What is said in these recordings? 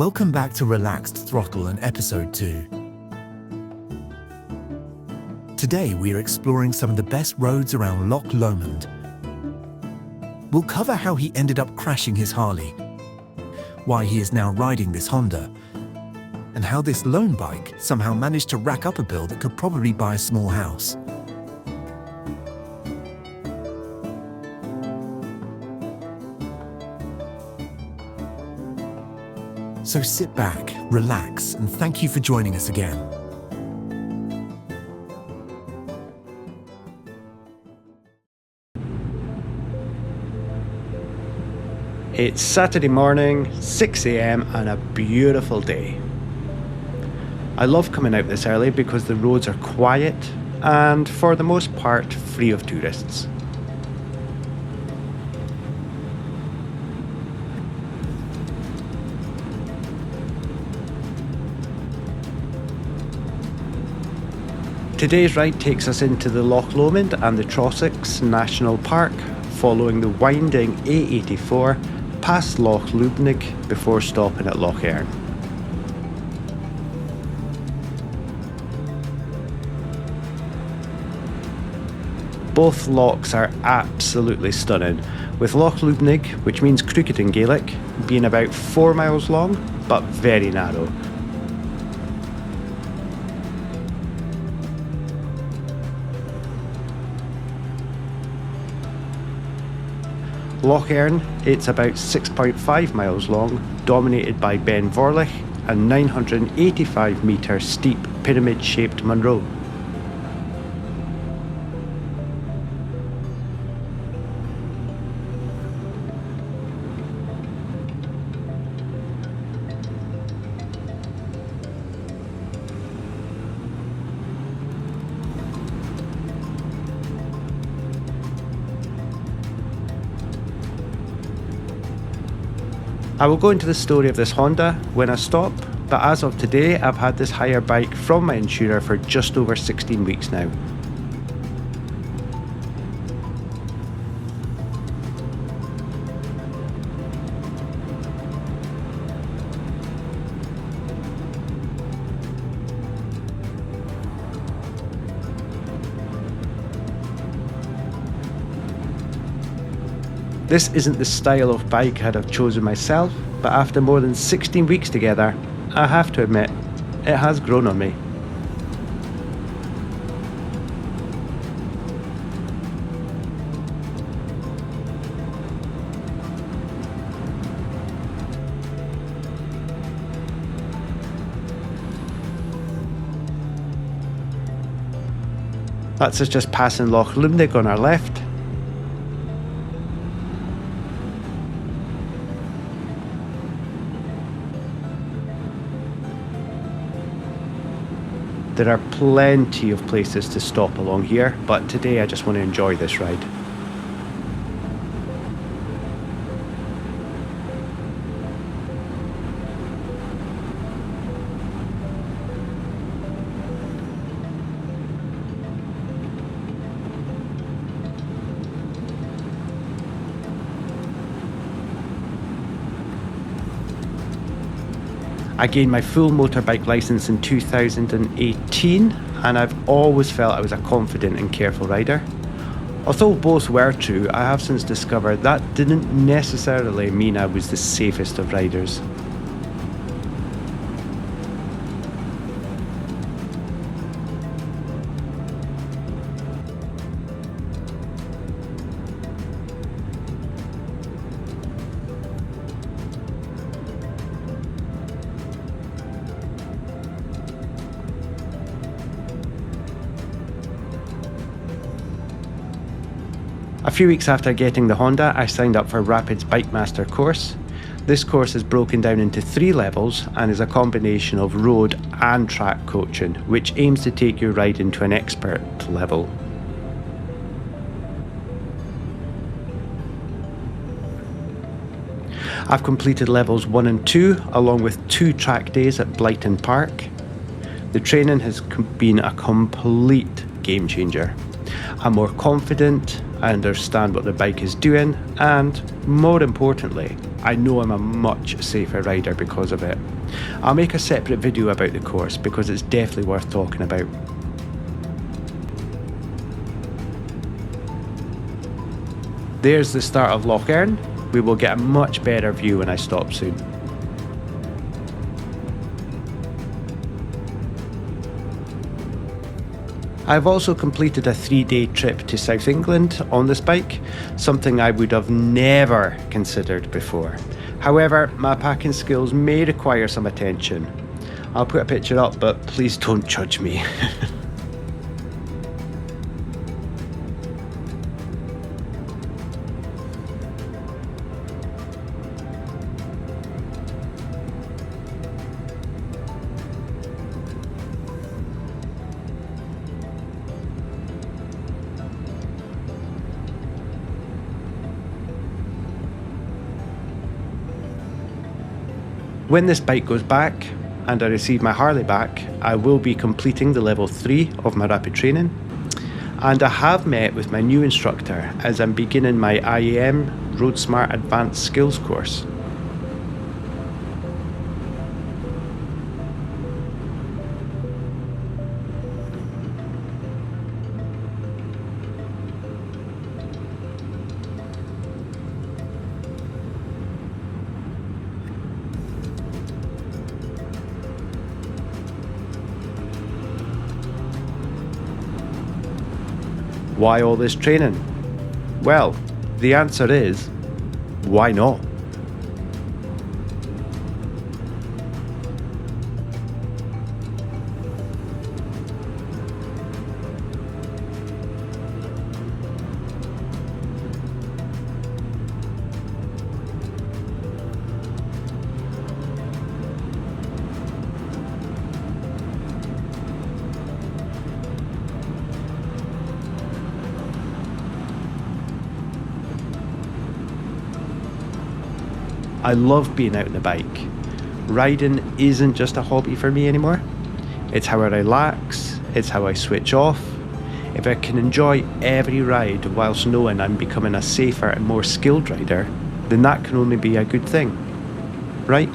Welcome back to Relaxed Throttle and Episode 2. Today we are exploring some of the best roads around Loch Lomond. We'll cover how he ended up crashing his Harley, why he is now riding this Honda, and how this lone bike somehow managed to rack up a bill that could probably buy a small house. So sit back, relax, and thank you for joining us again. It's Saturday morning, 6 AM and a beautiful day. I love coming out this early because the roads are quiet and for the most part free of tourists. Today's ride takes us into the Loch Lomond and the Trossachs National Park, following the winding A84 past Loch Lomond before stopping at Loch Earn. Both lochs are absolutely stunning, with Loch Lomond, which means crooked in Gaelic, being about 4 miles long but very narrow. Loch Earn, it's about 6.5 miles long, dominated by Ben Vorlich and 985 metre steep pyramid-shaped Munro. I will go into the story of this Honda when I stop, but as of today I've had this hire bike from my insurer for just over 16 weeks now. This isn't the style of bike I'd have chosen myself, but after more than 16 weeks together, I have to admit, it has grown on me. That's us just passing Loch Lomond on our left. There are plenty of places to stop along here, but today I just want to enjoy this ride. I gained my full motorbike licence in 2018 and I've always felt I was a confident and careful rider. Although both were true, I have since discovered that didn't necessarily mean I was the safest of riders. A few weeks after getting the Honda, I signed up for Rapid's Bike Master course. This course is broken down into 3 levels and is a combination of road and track coaching, which aims to take your riding to an expert level. I've completed levels 1 and 2, along with 2 track days at Blighton Park. The training has been a complete game changer. I'm more confident, I understand what the bike is doing, and more importantly, I know I'm a much safer rider because of it. I'll make a separate video about the course because it's definitely worth talking about. There's the start of Loch Lomond. We will get a much better view when I stop soon. I've also completed a 3-day trip to South England on this bike, something I would have never considered before. However, my packing skills may require some attention. I'll put a picture up, but please don't judge me. When this bike goes back and I receive my Harley back, I will be completing the level 3 of my rapid training. And I have met with my new instructor as I'm beginning my IAM Road Smart Advanced Skills course. Why all this training? Well, the answer is, why not? I love being out on the bike. Riding isn't just a hobby for me anymore. It's how I relax, it's how I switch off. If I can enjoy every ride whilst knowing I'm becoming a safer and more skilled rider, then that can only be a good thing, right?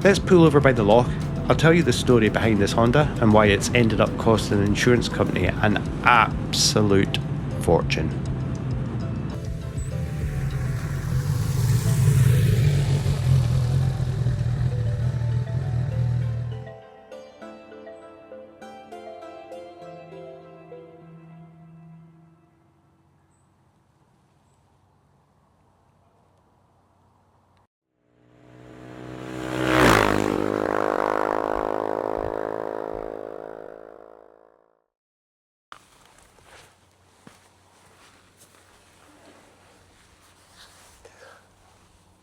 Let's pull over by the loch. I'll tell you the story behind this Honda and why it's ended up costing an insurance company an absolute fortune.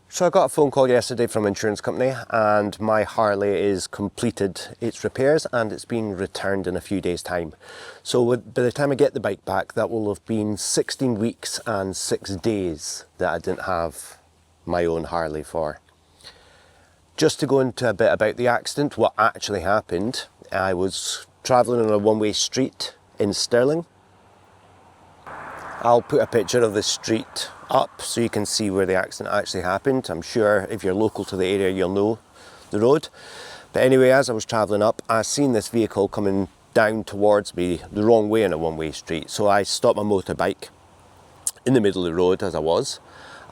So I got a phone call yesterday from an insurance company and my Harley is completed its repairs and it's being returned in a few days' time. So by the time I get the bike back, that will have been 16 weeks and 6 days that I didn't have my own Harley for. Just to go into a bit about the accident, what actually happened, I was travelling on a one-way street in Stirling. I'll put a picture of the street up so you can see where the accident actually happened. I'm sure if you're local to the area you'll know the road. But anyway, as I was travelling up, I seen this vehicle coming down towards me the wrong way on a one-way street. So I stopped my motorbike in the middle of the road as I was,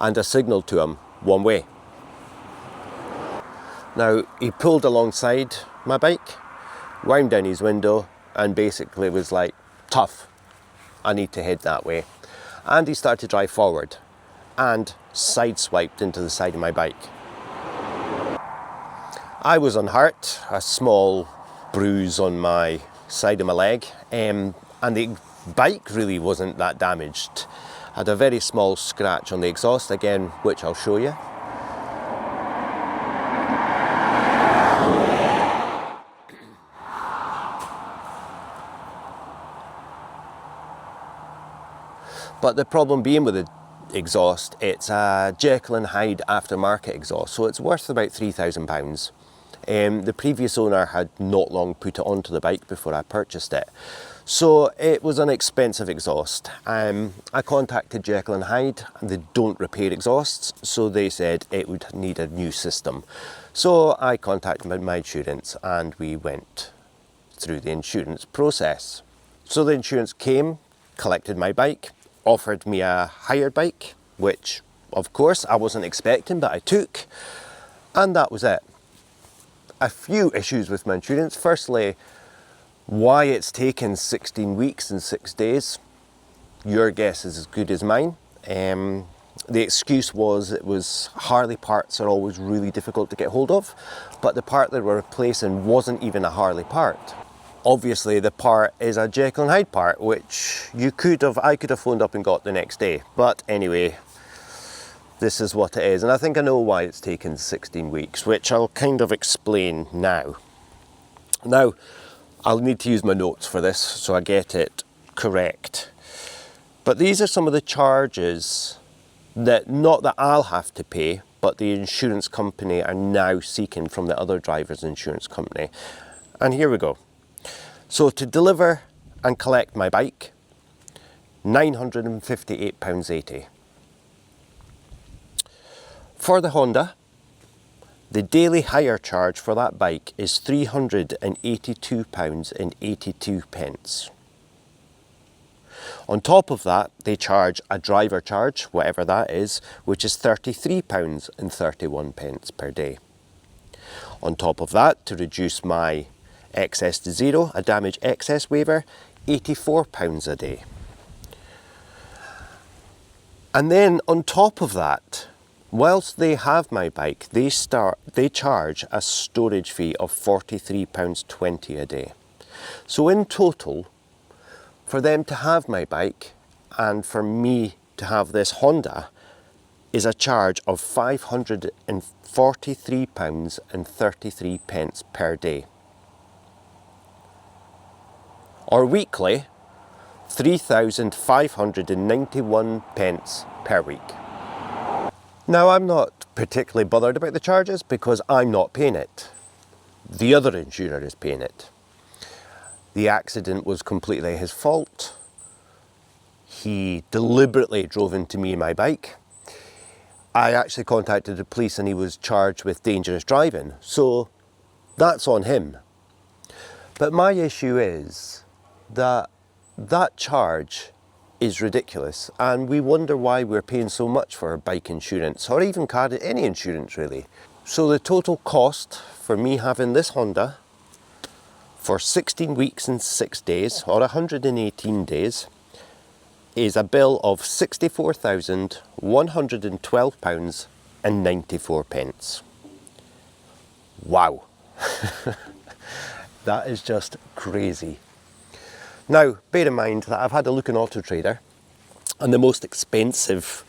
and I signalled to him one way. Now, he pulled alongside my bike, wound down his window, and basically was like, tough, I need to head that way. And he started to drive forward and sideswiped into the side of my bike. I was unhurt, a small bruise on my side of my leg, and the bike really wasn't that damaged. I had a very small scratch on the exhaust again, which I'll show you. But the problem being with the exhaust, it's a Jekyll and Hyde aftermarket exhaust, so it's worth about £3,000. The previous owner had not long put it onto the bike before I purchased it. So it was an expensive exhaust. I contacted Jekyll and Hyde, and they don't repair exhausts, so they said it would need a new system. So I contacted my insurance and we went through the insurance process. So the insurance came, collected my bike, offered me a hire bike, which of course I wasn't expecting, but I took, and that was it. A few issues with my insurance. Firstly, why it's taken 16 weeks and 6 days. Your guess is as good as mine. The excuse was it was Harley parts are always really difficult to get hold of, but the part they were replacing wasn't even a Harley part. Obviously the part is a Jekyll and Hyde part, which I could have phoned up and got the next day. But anyway, this is what it is. And I think I know why it's taken 16 weeks, which I'll kind of explain now. Now, I'll need to use my notes for this so I get it correct. But these are some of the charges that, not that I'll have to pay, but the insurance company are now seeking from the other driver's insurance company. And here we go. So to deliver and collect my bike, £958.80. For the Honda, the daily hire charge for that bike is £382.82. On top of that, they charge a driver charge, whatever that is, which is £33.31 per day. On top of that, to reduce my excess to zero, a damage excess waiver, £84 a day. And then on top of that, whilst they have my bike, they charge a storage fee of £43.20 a day. So in total, for them to have my bike and for me to have this Honda is a charge of £543.33 per day. Or weekly, £3,591 per week. Now, I'm not particularly bothered about the charges because I'm not paying it. The other insurer is paying it. The accident was completely his fault. He deliberately drove into me and my bike. I actually contacted the police and he was charged with dangerous driving, so that's on him. But my issue is that charge is ridiculous, and we wonder why we're paying so much for bike insurance, or even any insurance really. So the total cost for me having this Honda for 16 weeks and 6 days, or 118 days, is a bill of £64,112.94. Wow. That is just crazy. Now, bear in mind that I've had a look on Auto Trader, and the most expensive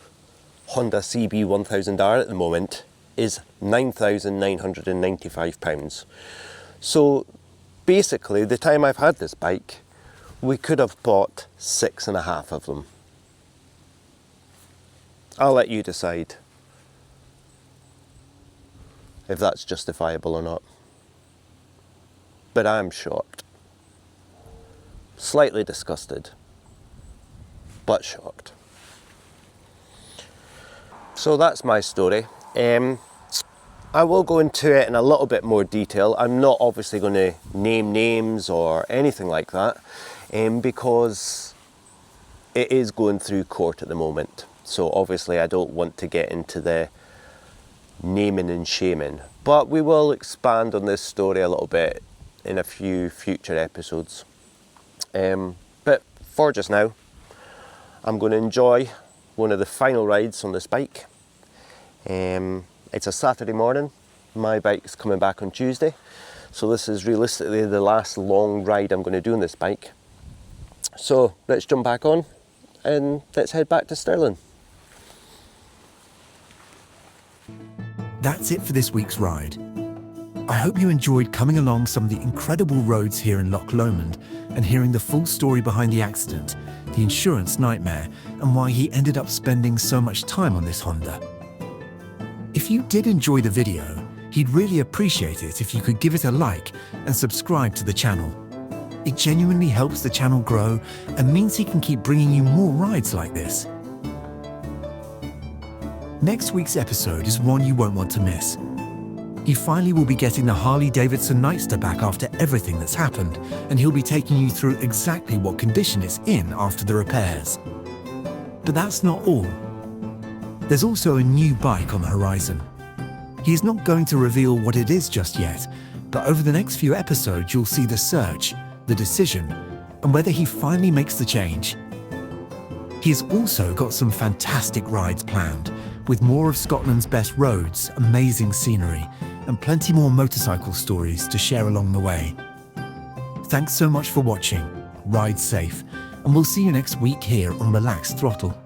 Honda CB1000R at the moment is £9,995. So basically, the time I've had this bike, we could have bought 6.5 of them. I'll let you decide if that's justifiable or not. But I'm shocked. Slightly disgusted, but shocked. So that's my story. I will go into it in a little bit more detail. I'm not obviously going to name names or anything like that, because it is going through court at the moment. So obviously I don't want to get into the naming and shaming, But we will expand on this story a little bit in a few future episodes. But for just now, I'm going to enjoy one of the final rides on this bike. It's a Saturday morning. My bike's coming back on Tuesday. So this is realistically the last long ride I'm going to do on this bike. So let's jump back on and let's head back to Stirling. That's it for this week's ride. I hope you enjoyed coming along some of the incredible roads here in Loch Lomond and hearing the full story behind the accident, the insurance nightmare, and why he ended up spending so much time on this Honda. If you did enjoy the video, he'd really appreciate it if you could give it a like and subscribe to the channel. It genuinely helps the channel grow and means he can keep bringing you more rides like this. Next week's episode is one you won't want to miss. He finally will be getting the Harley-Davidson Nightster back after everything that's happened, and he'll be taking you through exactly what condition it's in after the repairs. But that's not all. There's also a new bike on the horizon. He is not going to reveal what it is just yet, but over the next few episodes you'll see the search, the decision, and whether he finally makes the change. He's also got some fantastic rides planned, with more of Scotland's best roads, amazing scenery, and plenty more motorcycle stories to share along the way. Thanks so much for watching, ride safe, and we'll see you next week here on Relaxed Throttle.